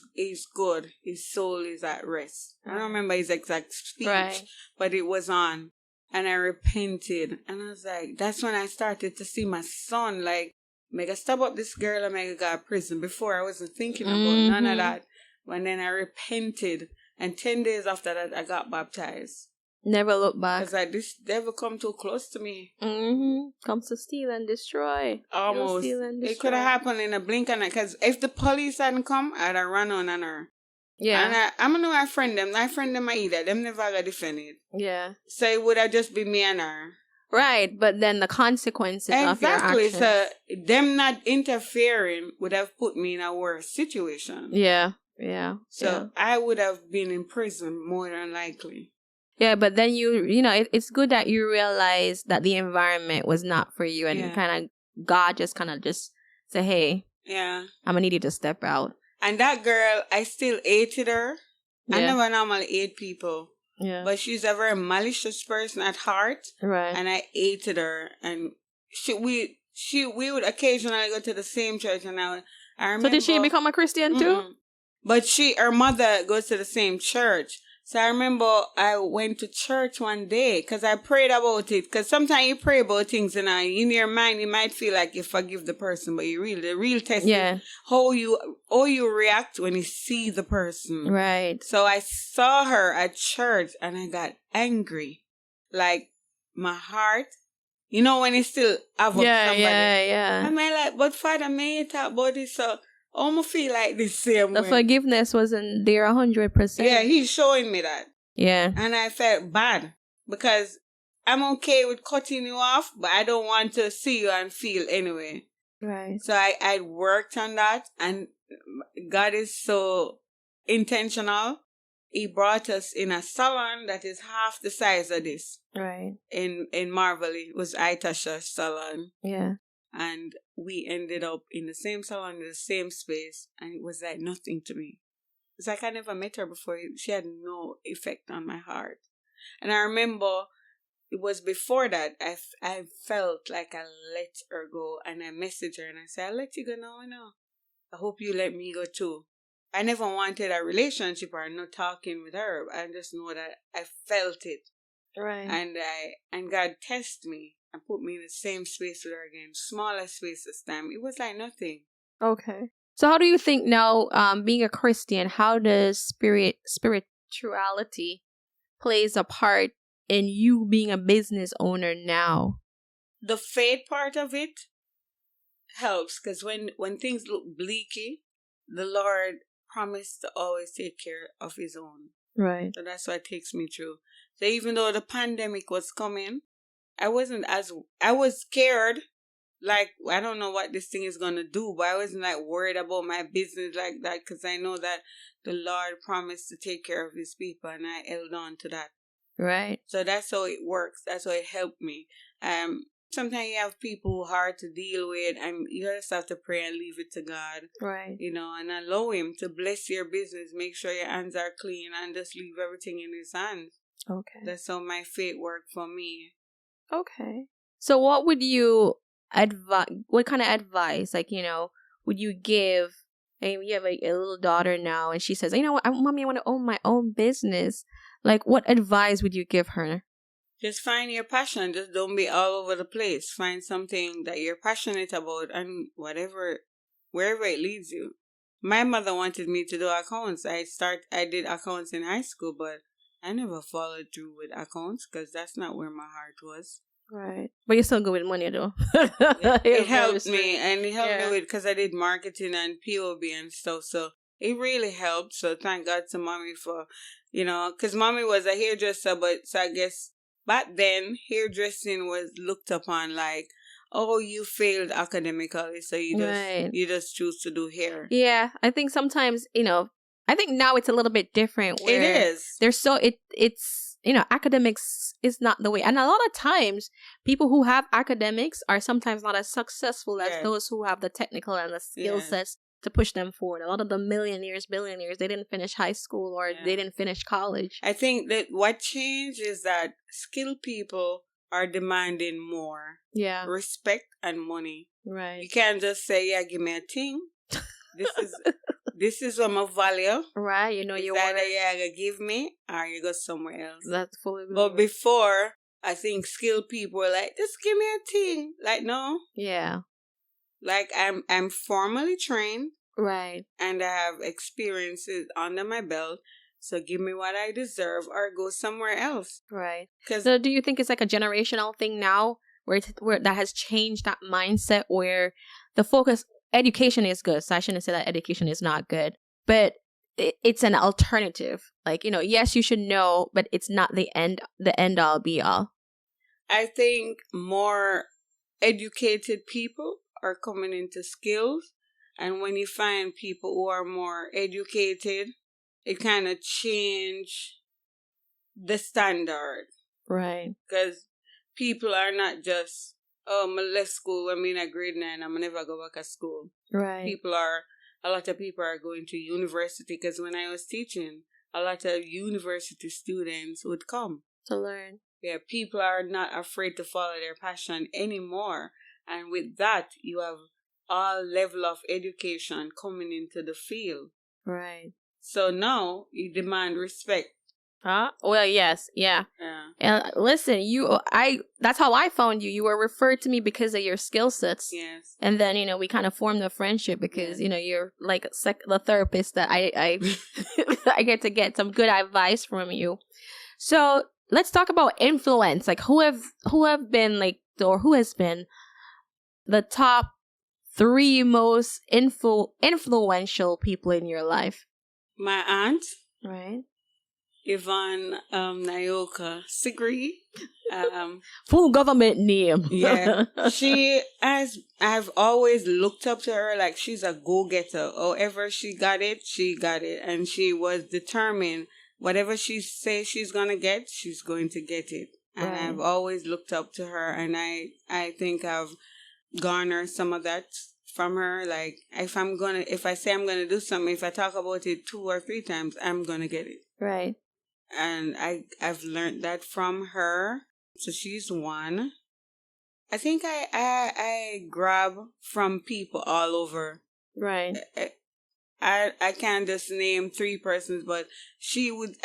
S3: good. His soul is at rest. I don't remember his exact speech. But it was on. And I repented. And I was like, that's when I started to see my son. Like, make a stop up this girl and make her go to prison. Before I wasn't thinking about none of that. And then I repented. And 10 days after that, I got baptized.
S2: Never look back.
S3: I was like, this devil come too close to me.
S2: Comes to steal and destroy.
S3: Almost.
S2: Steal and destroy.
S3: It could have happened in a blink and because if the police hadn't come, I'd have run on her.
S2: Yeah.
S3: And I'm going to know I friend them either. Them never got defended.
S2: Yeah.
S3: So it would have just been me and her.
S2: Right, but then the consequences of your actions.
S3: So them not interfering would have put me in a worse situation.
S2: Yeah.
S3: So I would have been in prison more than likely.
S2: Yeah, but then it's good that you realize that the environment was not for you and kind of God just say, hey, I'm going to need you to step out.
S3: And that girl, I still hated her. I never normally hate people.
S2: Yeah.
S3: But she's a very malicious person at heart. Right. And I hated her. And we would occasionally go to the same church. And I remember.
S2: So did she become a Christian too?
S3: But her mother goes to the same church. So I remember I went to church one day because I prayed about it. Because sometimes you pray about things and in your mind you might feel like you forgive the person, but the real test is how you react when you see the person.
S2: Right. So
S3: I saw her at church and I got angry. Like my heart, when you still have somebody.
S2: Yeah.
S3: I mean, like, but Father, may you talk about this? So I almost feel like the same way.
S2: The forgiveness wasn't there 100%.
S3: Yeah, he's showing me that.
S2: Yeah.
S3: And I felt bad because I'm okay with cutting you off, but I don't want to see you and feel anyway.
S2: Right.
S3: So I worked on that, and God is so intentional. He brought us in a salon that is half the size of this. Right. In Marvel, it was Aitasha's salon.
S2: Yeah.
S3: And we ended up in the same salon, in the same space, and it was like nothing to me. It's like I never met her before. She had no effect on my heart. And I remember it was before that I felt like I let her go, and I messaged her and I said, I let you go now. I hope you let me go too. I never wanted a relationship or no talking with her. I just know that I felt it.
S2: Right.
S3: And God tested me and put me in the same space with her again. Smaller space this time. It was like nothing.
S2: Okay. So how do you think now, being a Christian, how does spirituality plays a part in you being a business owner now?
S3: The faith part of it helps, because when things look bleaky, the Lord promised to always take care of his own.
S2: Right.
S3: So that's what takes me through. So even though the pandemic was coming, I was scared. Like, I don't know what this thing is going to do, but I wasn't like worried about my business like that, because I know that the Lord promised to take care of his people, and I held on to that.
S2: Right.
S3: So that's how it works. That's how it helped me. Sometimes you have people who are hard to deal with, and you just have to pray and leave it to God.
S2: Right.
S3: You know, and allow him to bless your business. Make sure your hands are clean and just leave everything in his hands.
S2: Okay.
S3: That's how my faith worked for me.
S2: Okay. So what would you what kind of advice, like, would you give? And you have a little daughter now, and she says, what, Mommy, I want to own my own business. Like, what advice would you give her?
S3: Just find your passion. Just don't be all over the place. Find something that you're passionate about, and wherever it leads you. My mother wanted me to do accounts. I did accounts in high school, but I never followed through with accounts because that's not where my heart was.
S2: Right. But you're still good with money, though.
S3: It helped me, and it helped me with, because I did marketing and POB and stuff, so it really helped. So thank God to Mommy for, because Mommy was a hairdresser, so I guess back then hairdressing was looked upon like, oh, you failed academically, so you just choose to do hair.
S2: Yeah, I think sometimes, I think now it's a little bit different. Where
S3: it is.
S2: It's academics is not the way. And a lot of times, people who have academics are sometimes not as successful as those who have the technical and the skill sets to push them forward. A lot of the millionaires, billionaires, they didn't finish high school or they didn't finish college.
S3: I think that what changed is that skilled people are demanding more.
S2: Yeah.
S3: Respect and money.
S2: Right.
S3: You can't just say, give me a thing. This is what my value.
S2: Right. You
S3: want to give me, or you go somewhere else.
S2: That's fully.
S3: But before, I think skilled people were like, just give me a thing. Like, no.
S2: Yeah.
S3: Like, I'm formally trained.
S2: Right.
S3: And I have experiences under my belt. So give me what I deserve, or go somewhere else.
S2: Right. So do you think it's like a generational thing now where that has changed that mindset, where the focus, education is good. So I shouldn't say that education is not good, but it's an alternative. Like, yes, you should know, but it's not the end all be all.
S3: I think more educated people are coming into skills. And when you find people who are more educated, it kind of change the standard.
S2: Right.
S3: Because people are not just, I left school, I'm in a grade 9, I'm never go back to school.
S2: Right.
S3: A lot of people are going to university, because when I was teaching, a lot of university students would come.
S2: To learn.
S3: Yeah, people are not afraid to follow their passion anymore. And with that, you have all level of education coming into the field.
S2: Right.
S3: So now you demand respect.
S2: Huh? Well, yes, yeah. And listen, that's how I found you. You were referred to me because of your skill sets.
S3: Yes.
S2: And then, we kind of formed a friendship because, you're like the therapist that I I get some good advice from you. So let's talk about influence. Like, who have been who has been the top 3 most influential people in your life?
S3: My aunt.
S2: Right.
S3: Yvonne Latrice Segree.
S2: Full government name.
S3: Yeah. I've always looked up to her like she's a go-getter. However she got it. And she was determined, whatever she says she's going to get, she's going to get it. And right. I've always looked up to her, and I think I've garnered some of that from her. Like, if I say I'm going to do something, if I talk about it 2 or 3 times, I'm going to get it.
S2: Right.
S3: And I've learned that from her. So she's one. I think I grab from people all over.
S2: Right.
S3: I can't just name 3 persons, but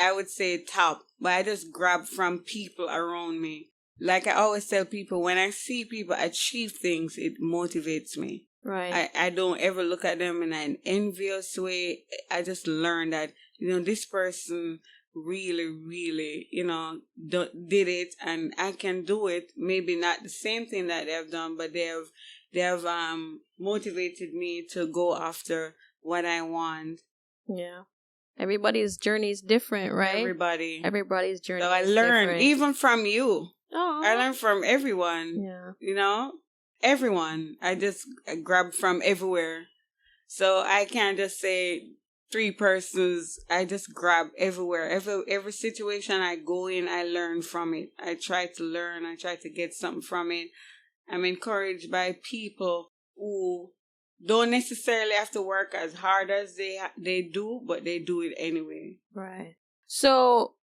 S3: I would say top. But I just grab from people around me. Like I always tell people, when I see people achieve things, it motivates me.
S2: Right.
S3: I don't ever look at them in an envious way. I just learn that, this person really, really, did it, and I can do it. Maybe not the same thing that they have done, but they have motivated me to go after what I want.
S2: Yeah. Everybody's journey is different, right? Everybody's journey.
S3: So I
S2: is
S3: learned
S2: different.
S3: even from you.
S2: Oh.
S3: I learned from everyone.
S2: Yeah.
S3: Everyone. I just grab from everywhere. So I can't just say 3 persons. I just grab everywhere. Every situation I go in, I learn from it. I try to learn. I try to get something from it. I'm encouraged by people who don't necessarily have to work as hard as they do, but they do it anyway.
S2: Right. So,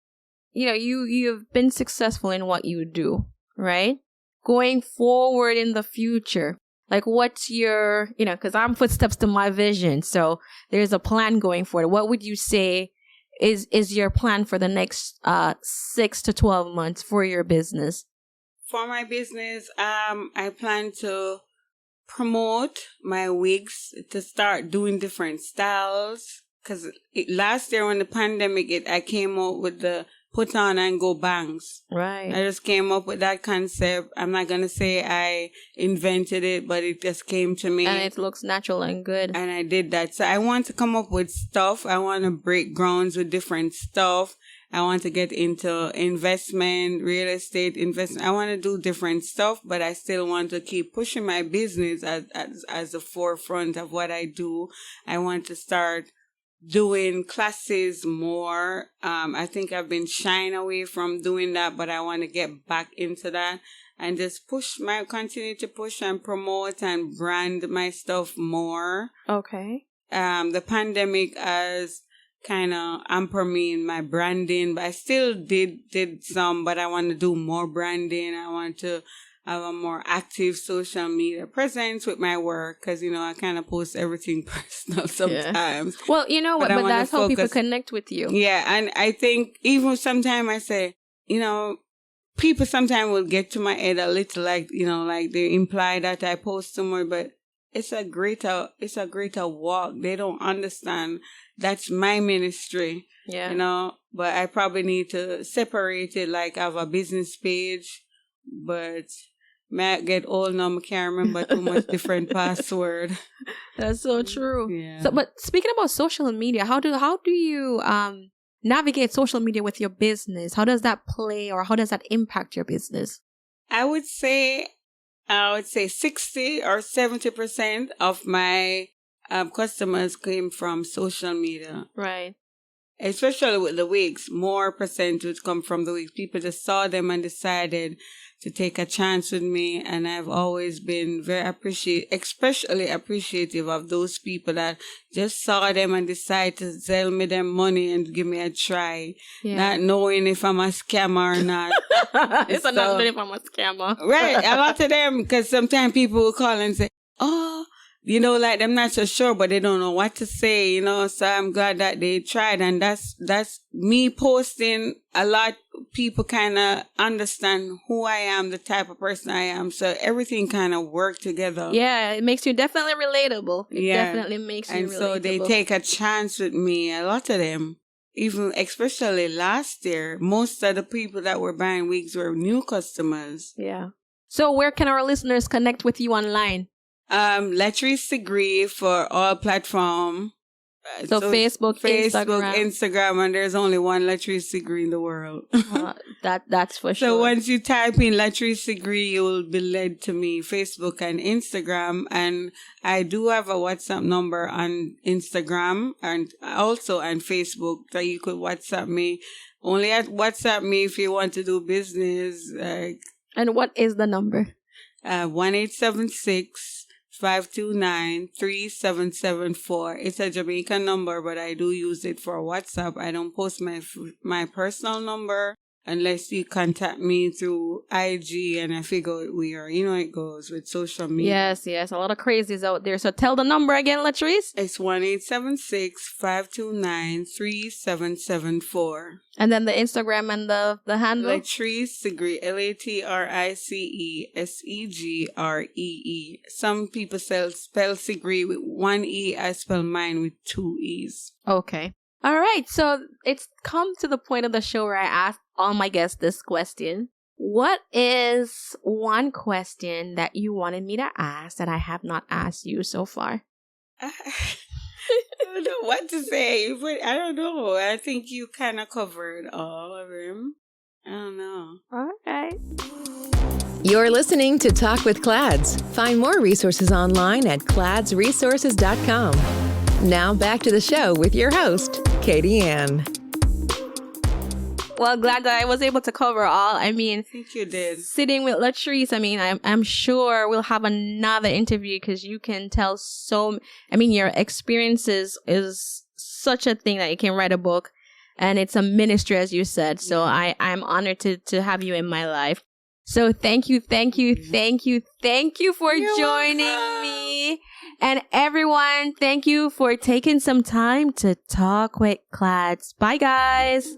S2: you've been successful in what you do, right? Going forward in the future, like what's your, because I'm footsteps to my vision. So there's a plan going forward. What would you say is your plan for the next 6 to 12 months for your business?
S3: For my business, I plan to promote my wigs, to start doing different styles. Because last year when the pandemic, I came out with the put on and go bangs.
S2: Right.
S3: I just came up with that concept. I'm not going to say I invented it, but it just came to me.
S2: And it looks natural and good.
S3: And I did that. So I want to come up with stuff. I want to break grounds with different stuff. I want to get into investment, real estate investment. I want to do different stuff, but I still want to keep pushing my business as the forefront of what I do. I want to start doing classes more. I think I've been shying away from doing that, but I want to get back into that and just continue to push and promote and brand my stuff more.
S2: Okay.
S3: The pandemic has kind of hampered me in my branding, but I still did some, but I want to do more branding. I want to have a more active social media presence with my work because, I kind of post everything personal sometimes.
S2: Yeah. Well, but that's how people connect with you.
S3: Yeah, and I think even sometimes I say, people sometimes will get to my head a little like they imply that I post too much, but it's a greater walk. They don't understand that's my ministry.
S2: Yeah.
S3: But I probably need to separate it, like have a business page, but may get old now, I can't remember too much different password.
S2: That's so true.
S3: Yeah.
S2: So, but speaking about social media, how do you navigate social media with your business? How does that play, or how does that impact your business?
S3: I would say 60 or 70% of my customers came from social media.
S2: Right.
S3: Especially with the wigs, more percent would come from the wigs. People just saw them and decided to take a chance with me, and I've always been especially appreciative of those people that just saw them and decided to sell me them money and give me a try, not knowing if I'm a scammer or not.
S2: It's not knowing if I'm a scammer.
S3: Right, a lot of them, because sometimes people will call and say, oh, like they're not so sure, but they don't know what to say, so I'm glad that they tried. And that's me posting a lot. People kind of understand who I am, the type of person I am. So everything kind of worked together.
S2: Yeah, it makes you definitely relatable. It definitely makes you relatable. And
S3: so they take a chance with me, a lot of them. Even especially last year, most of the people that were buying wigs were new customers.
S2: Yeah. So where can our listeners connect with you online?
S3: Latrice Segree for all platform.
S2: So Facebook,
S3: Instagram, and there's only one Latrice Segree in the world.
S2: That's for sure.
S3: So once you type in Latrice Segree, you will be led to me, Facebook and Instagram. And I do have a WhatsApp number on Instagram and also on Facebook that you could WhatsApp me. Only at WhatsApp me if you want to do business.
S2: And what is the number?
S3: 1-876-529-3774. It's a Jamaican number, but I do use it for WhatsApp. I don't post my personal number unless you contact me through IG and I figure out where, you know how it goes with social media.
S2: Yes. A lot of crazies out there. So tell the number again, Latrice.
S3: It's 1-876-529-3774.
S2: And then the Instagram and the handle?
S3: Latrice Segree, LatriceSegree. Some people spell Segree with 1 E. I spell mine with 2 E's.
S2: Okay. All right. So it's come to the point of the show where I ask all my guests this question. What is one question that you wanted me to ask that I have not asked you so far?
S3: I don't know what to say, but I don't know. I think you kind of covered all of them. I don't know.
S2: All right.
S1: You're listening to Talk with Clads. Find more resources online at cladsresources.com. Now back to the show with your host, Katie Ann.
S2: Well, glad that I was able to cover all. I mean,
S3: I think you did.
S2: Sitting with Latrice, I mean, I'm sure we'll have another interview because you can tell your experiences is such a thing that you can write a book, and it's a ministry, as you said. So I'm honored to have you in my life. So thank you for joining me. And everyone, thank you for taking some time to talk with Clads. Bye, guys.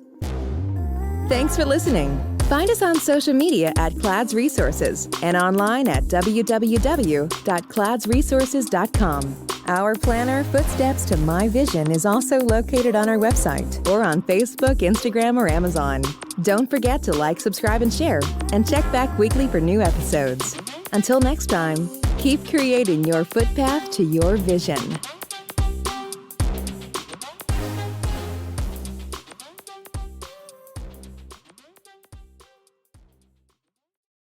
S1: Thanks for listening. Find us on social media at Clads Resources and online at www.cladsresources.com. Our planner, Footsteps to My Vision, is also located on our website or on Facebook, Instagram, or Amazon. Don't forget to like, subscribe, and share, and check back weekly for new episodes. Until next time, keep creating your footpath to your vision.